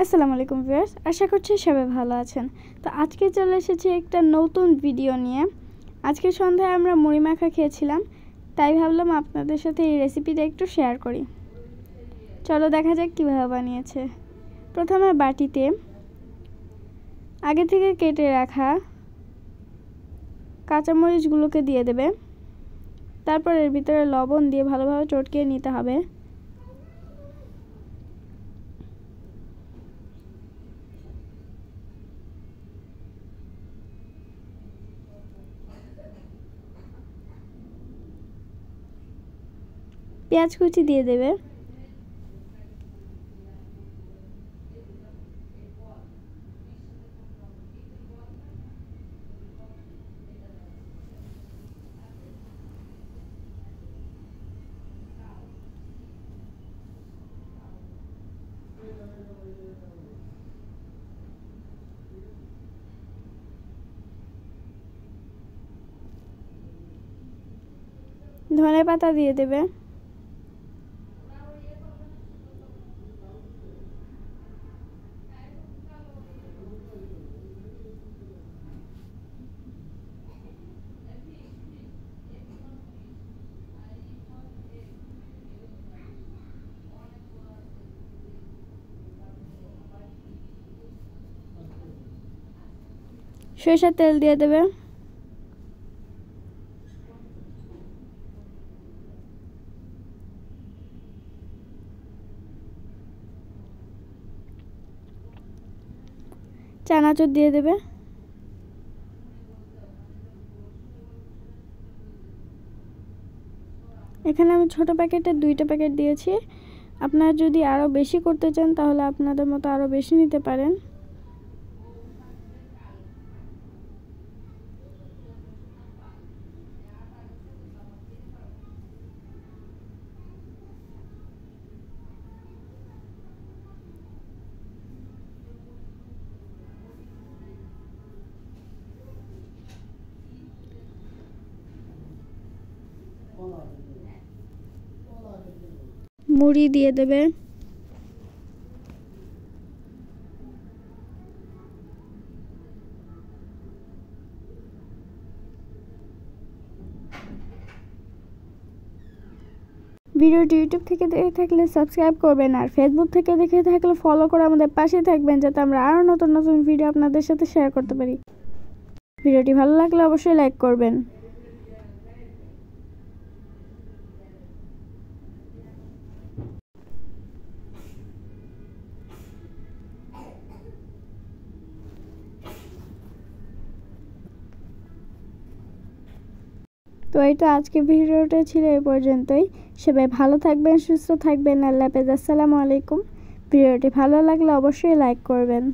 আসসালামু আলাইকুম ভিউয়ার্স, আশা করছি সবাই ভালো আছেন। তো আজকে চলে এসেছি একটা নতুন ভিডিও নিয়ে। আজকে সন্ধ্যায় আমরা মুড়ি মাখা খেয়েছিলাম, তাই ভাবলাম আপনাদের সাথে এই রেসিপিটা একটু শেয়ার করি। চলো দেখা যাক কীভাবে বানিয়েছে। প্রথমে বাটিতে আগে থেকে কেটে রাখা কাঁচামরিচগুলোকে দিয়ে দেবে। তারপর এর ভিতরে লবণ দিয়ে ভালোভাবে চটকিয়ে নিতে হবে। পেঁয়াজ কুচি দিয়ে দেবে। ধনেপাতা দিয়ে দেবে। সরিষার তেল দিয়ে দেবে। চানাচুর দিয়ে দেবে। এখানে আমি ছোট প্যাকেটের 2টা প্যাকেট দিয়েছি। আপনারা যদি আরও বেশি করতে চান তাহলে আপনাদের মতো আরও বেশি নিতে পারেন। মুড়ি দিয়ে দেবে। ভিডিওটি ইউটিউব থেকে দেখে থাকলে সাবস্ক্রাইব করবেন, আর ফেসবুক থেকে দেখে থাকলে ফলো করে আমাদের পাশে থাকবেন, যাতে আমরা আরও নতুন নতুন ভিডিও আপনাদের সাথে শেয়ার করতে পারি। ভিডিওটি ভালো লাগলে অবশ্যই লাইক করবেন। তো এইটা আজকে ভিডিওটা ছিল এই পর্যন্তই। সবাই ভালো থাকবেন, সুস্থ থাকবেন। আল্লাহ হাফেজ। আসসালামু আলাইকুম। ভিডিওটি ভালো লাগলে অবশ্যই লাইক করবেন।